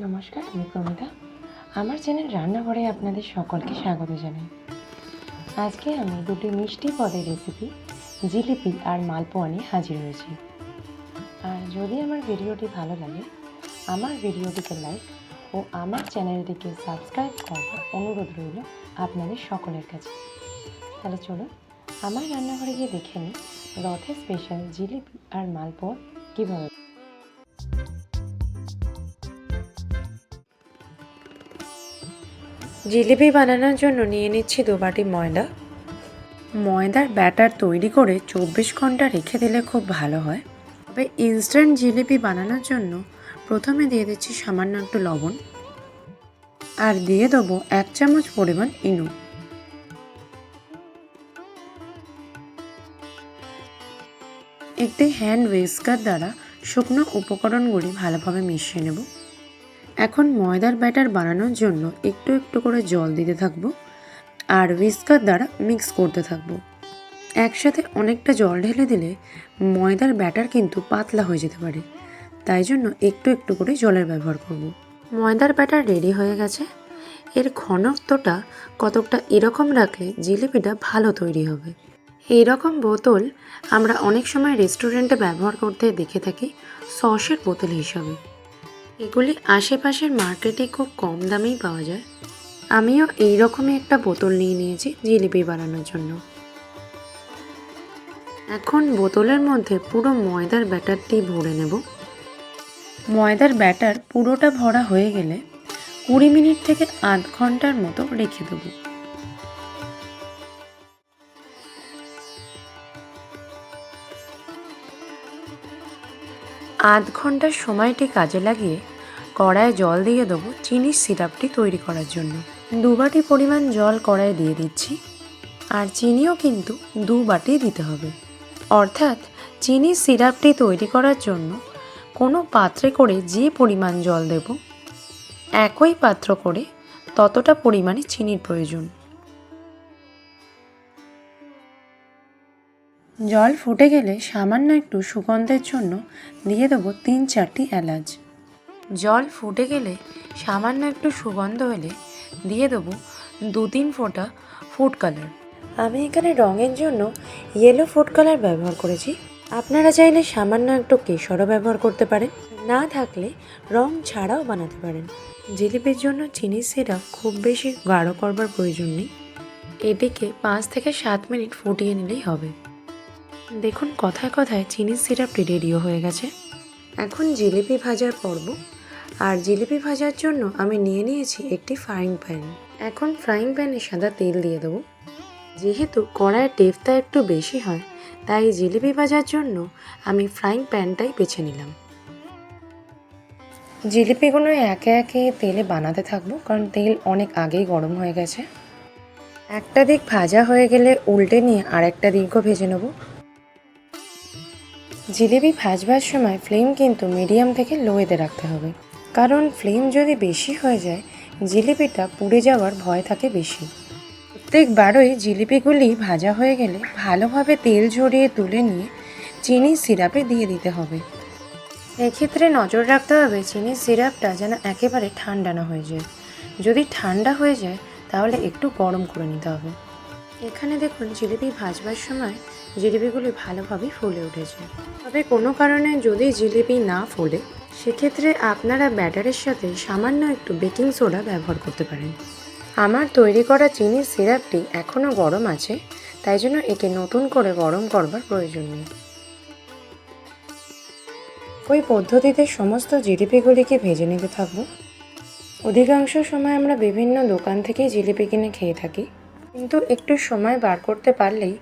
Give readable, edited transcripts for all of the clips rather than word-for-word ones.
নমস্কার, আমি প্রমিতা। আমার চ্যানেল রান্নাঘরে আপনাদের সকলকে স্বাগত জানাই। আজকে আমি দুটি মিষ্টি পদের রেসিপি জিলিপি আর মালপোয়া নিয়ে হাজির হয়েছি। আর যদি আমার ভিডিওটি ভালো লাগে, আমার ভিডিওটিকে লাইক ও আমার চ্যানেলটিকে সাবস্ক্রাইব করার অনুরোধ রইল আপনাদের সকলের কাছে। তাহলে চলুন আমার রান্নাঘরে গিয়ে দেখে নিই রথের স্পেশাল জিলিপি আর মালপোয়া কীভাবে। জিলিপি বানানোর জন্য নিয়ে নিচ্ছি 2 বাটি ময়দা। ময়দার ব্যাটার তৈরি করে 24 ঘন্টা রেখে দিলে খুব ভালো হয়। তবে ইনস্ট্যান্ট জিলিপি বানানোর জন্য প্রথমে দিয়ে দিচ্ছি সামান্য একটু লবণ, আর দিয়ে দেবো 1 চামচ পরিমাণ ইনো। একটি হ্যান্ড হুইস্কার দ্বারা শুকনো উপকরণগুলি ভালোভাবে মিশিয়ে নেব। এখন ময়দার ব্যাটার বানানোর জন্য একটু একটু করে জল দিতে থাকবো আর হুইস্কার দ্বারা মিক্স করতে থাকবো। একসাথে অনেকটা জল ঢেলে দিলে ময়দার ব্যাটার কিন্তু পাতলা হয়ে যেতে পারে, তাই জন্য একটু একটু করে জলের ব্যবহার করব। ময়দার ব্যাটার রেডি হয়ে গেছে। এর ঘনত্বটা কতকটা এরকম রাখলে জিলিপিটা ভালো তৈরি হবে। এই রকম বোতল আমরা অনেক সময় রেস্টুরেন্টে ব্যবহার করতে দেখে থাকি সসের বোতল হিসাবে। এগুলি আশেপাশের মার্কেটে খুব কম দামেই পাওয়া যায়। আমিও এই রকমই একটা বোতল নিয়ে নিয়েছি জিলিপি বানানোর জন্য। এখন বোতলের মধ্যে পুরো ময়দার ব্যাটারটি ভরে নেব। ময়দার ব্যাটার পুরোটা ভরা হয়ে গেলে 20 মিনিট থেকে আধ ঘন্টার মতো রেখে দেব। আধ ঘন্টার সময়টি কাজে লাগিয়ে কড়ায় জল দিয়ে দেবো চিনির সিরাপটি তৈরি করার জন্য। 2 বাটি পরিমাণ জল কড়ায় দিয়ে দিচ্ছি, আর চিনিও কিন্তু 2 বাটি দিতে হবে। অর্থাৎ চিনির সিরাপটি তৈরি করার জন্য কোনো পাত্রে করে যে পরিমাণ জল দেব, একই পাত্র করে ততটা পরিমাণে চিনির প্রয়োজন। জল ফুটে গেলে সামান্য একটু সুগন্ধের জন্য দিয়ে দেবো 3-4টি এলাচ। জল ফুটে গেলে সামান্য একটু সুগন্ধ হলে দিয়ে দেবো 2-3 ফোঁটা ফুড কালার। আমি এখানে রঙের জন্য ইয়েলো ফুড কালার ব্যবহার করেছি। আপনারা চাইলে সামান্য একটু কেশরও ব্যবহার করতে পারেন, না থাকলে রং ছাড়াও বানাতে পারেন। জিলিপির জন্য চিনির সিরাপ খুব বেশি গাঢ় করবার প্রয়োজন নেই। এটিকে 5 থেকে 7 মিনিট ফুটিয়ে নিলেই হবে। দেখুন কথায় কথায় চিনির সিরাপটি রেডিও হয়ে গেছে। এখন জিলিপি ভাজার পর্ব। আর জিলিপি ভাজার জন্য আমি নিয়ে নিয়েছি একটি ফ্রাইং প্যান। এখন ফ্রাইং প্যানে সাদা তেল দিয়ে দেবো। যেহেতু কড়াইয়ের টেপটা একটু বেশি হয়, তাই জিলিপি ভাজার জন্য আমি ফ্রাইং প্যানটাই বেছে নিলাম। জিলিপিগুলো একে একে তেলে বানাতে থাকবো, কারণ তেল অনেক আগেই গরম হয়ে গেছে। একটা দিক ভাজা হয়ে গেলে উল্টে নিয়ে আরেকটা দিকও ভেজে নেব। জিলিপি ভাজবার সময় ফ্লেম কিন্তু মিডিয়াম থেকে লোতে রাখতে হবে, কারণ ফ্লেম যদি বেশি হয়ে যায় জিলিপিটা পুড়ে যাওয়ার ভয় থাকে বেশি। প্রত্যেকবারই জিলিপিগুলি ভাজা হয়ে গেলে ভালোভাবে তেল ঝরিয়ে তুলে নিয়ে চিনির সিরাপে দিয়ে দিতে হবে। এক্ষেত্রে নজর রাখতে হবে চিনির সিরাপটা যেন একেবারে ঠান্ডা না হয়ে যায়। যদি ঠান্ডা হয়ে যায় তাহলে একটু গরম করে নিতে হবে। এখানে দেখুন জিলিপি ভাজবার সময় জিলিপিগুলি ভালোভাবে ফুলে উঠেছে। তবে কোনো কারণে যদি জিলিপি না ফোলে, সেক্ষেত্রে আপনারা ব্যাটারের সাথে সামান্য একটু বেকিং সোডা ব্যবহার করতে পারেন। আমার তৈরি করা চিনির সিরাপটি এখনও গরম আছে, তাই জন্য একে নতুন করে গরম করবার প্রয়োজন নেই। ওই পদ্ধতিতে সমস্ত জিলিপিগুলিকে ভেজে নিতে থাকবো। অধিকাংশ সময় আমরা বিভিন্ন দোকান থেকেই জিলিপি কিনে খেয়ে থাকি, কিন্তু একটু সময় বার করতে পারলেই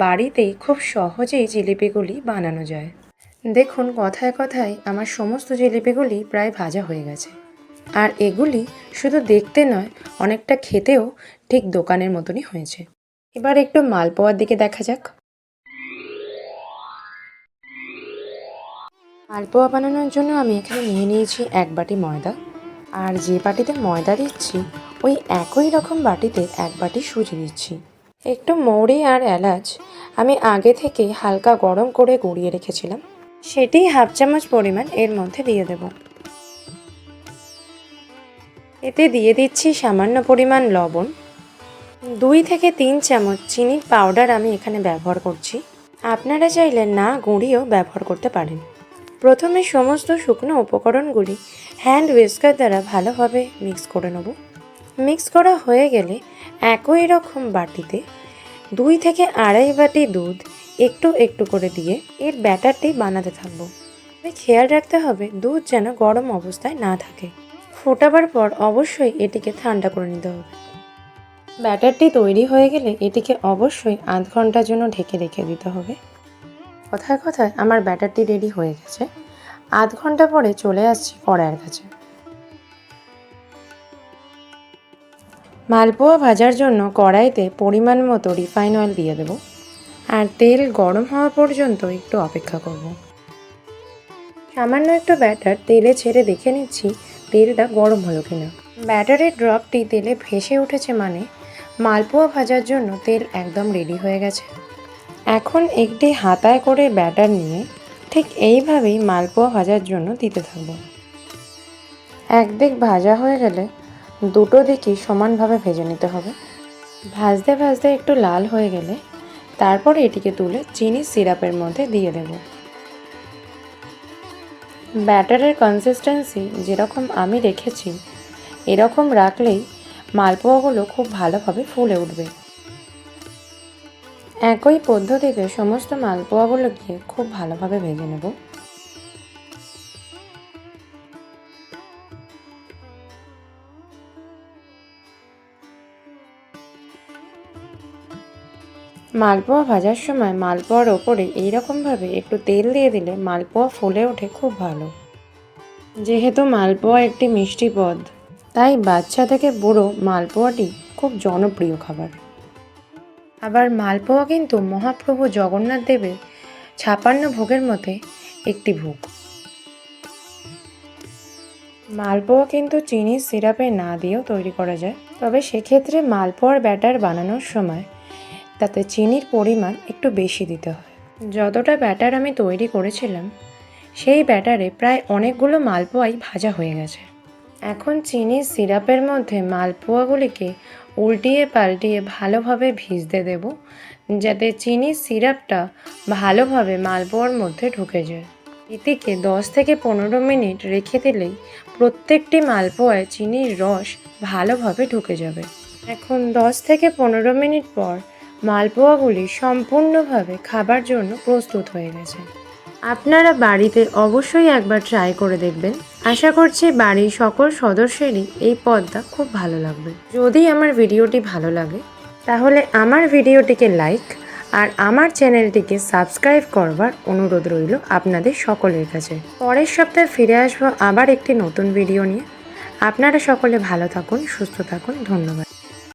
বাড়িতেই খুব সহজেই জিলিপিগুলি বানানো যায়। দেখুন কথায় কথায় আমার সমস্ত জিলিপিগুলি প্রায় ভাজা হয়ে গেছে। আর এগুলি শুধু দেখতে নয়, অনেকটা খেতেও ঠিক দোকানের মতনই হয়েছে। এবার একটু মালপোয়ার দিকে দেখা যাক। মালপোয়া বানানোর জন্য আমি এখানে নিয়ে নিয়েছি 1 বাটি ময়দা, আর যে বাটিতে ময়দা দিচ্ছি ওই একই রকম বাটিতে 1 বাটি সুজি দিচ্ছি। একটু মৌরি আর এলাচ আমি আগে থেকে হালকা গরম করে গুঁড়িয়ে রেখেছিলাম, সেটি 1/2 চামচ পরিমাণ এর মধ্যে দিয়ে দেব। এতে দিয়ে দিচ্ছি সামান্য পরিমাণ লবণ, 2 থেকে 3 চামচ চিনির পাউডার আমি এখানে ব্যবহার করছি। আপনারা চাইলে না গুঁড়িও ব্যবহার করতে পারেন। প্রথমে সমস্ত শুকনো উপকরণগুলি হ্যান্ড হুইস্কার দ্বারা ভালোভাবে মিক্স করে নেব। মিক্স করা হয়ে গেলে একই রকম বাটিতে 2 থেকে আড়াই বাটি দুধ একটু একটু করে দিয়ে এর ব্যাটারটি বানাতে থাকবো। খেয়াল রাখতে হবে দুধ যেন গরম অবস্থায় না থাকে। ফোটাবার পর অবশ্যই এটিকে ঠান্ডা করে নিতে হবে। ব্যাটারটি তৈরি হয়ে গেলে এটিকে অবশ্যই আধ ঘন্টার জন্য ঢেকে রেখে দিতে হবে। কথায় কথায় আমার ব্যাটারটি রেডি হয়ে গেছে। আধ ঘন্টা পরে চলে আসছি কড়াইয়ের কাছে। মালপোয়া ভাজার জন্য কড়াইতে পরিমাণ মতো রিফাইন অয়েল দিয়ে দেব আর তেল গরম হওয়া পর্যন্ত একটু অপেক্ষা করব। সামান্য একটু ব্যাটার তেলে ছেড়ে দেখে নিচ্ছি তেলটা গরম হলো কিনা। ব্যাটারের ড্রপটি তেলে ভেসে উঠেছে মানে মালপোয়া ভাজার জন্য তেল একদম রেডি হয়ে গেছে। এখন একটি হাতায় করে ব্যাটার নিয়ে ঠিক এইভাবেই মালপোয়া ভাজার জন্য দিতে থাকব। একদিক ভাজা হয়ে গেলে দুটো দিকই সমানভাবে ভেজে নিতে হবে। ভাজতে ভাজতে একটু লাল হয়ে গেলে তারপর এটিকে তুলে চিনির সিরাপের মধ্যে দিয়ে দেব। ব্যাটারের কনসিস্টেন্সি যেরকম আমি রেখেছি এরকম রাখলেই মালপোয়াগুলো খুব ভালোভাবে ফুলে উঠবে। একই পদ্ধতিতে সমস্ত মালপোয়াগুলোকে খুব ভালোভাবে ভেজে নেব। মালপোয়া ভাজার সময় মালপোয়ার ওপরে এইরকমভাবে একটু তেল দিয়ে দিলে মালপোয়া ফুলে ওঠে খুব ভালো। যেহেতু মালপোয়া একটি মিষ্টি পদ, তাই বাচ্চা থেকে বুড়ো মালপোয়াটি খুব জনপ্রিয় খাবার। আবার মালপোয়া কিন্তু মহাপ্রভু জগন্নাথ দেবের 56 ভোগের মধ্যে একটি ভোগ। মালপোয়া কিন্তু চিনির সিরাপে না দিয়েও তৈরি করা যায়, তবে সেক্ষেত্রে মালপোয়ার ব্যাটার বানানোর সময় তাতে চিনির পরিমাণ একটু বেশি দিতে হয়। যতটা ব্যাটার আমি তৈরি করেছিলাম সেই ব্যাটারে প্রায় অনেকগুলো মালপোয়াই ভাজা হয়ে গেছে। এখন চিনির সিরাপের মধ্যে মালপোয়াগুলিকে উল্টিয়ে পাল্টিয়ে ভালোভাবে ভিজতে দেব, যাতে চিনির সিরাপটা ভালোভাবে মালপোয়ার মধ্যে ঢুকে যায়। এটিকে 10 থেকে 15 মিনিট রেখে দিলেই প্রত্যেকটি মালপোয়ায় চিনির রস ভালোভাবে ঢুকে যাবে। এখন 10 থেকে 15 মিনিট পর মালপোয়াগুলি সম্পূর্ণভাবে খাবার জন্য প্রস্তুত হয়ে গেছে। আপনারা বাড়িতে অবশ্যই একবার ট্রাই করে দেখবেন। আশা করছি বাড়ির সকল সদস্যেরই এই পদটা খুব ভালো লাগবে। যদি আমার ভিডিওটি ভালো লাগে তাহলে আমার ভিডিওটিকে লাইক আর আমার চ্যানেলটিকে সাবস্ক্রাইব করবার অনুরোধ রইল আপনাদের সকলের কাছে। পরের সপ্তাহে ফিরে আসবো আবার একটি নতুন ভিডিও নিয়ে। আপনারা সকলে ভালো থাকুন, সুস্থ থাকুন। ধন্যবাদ।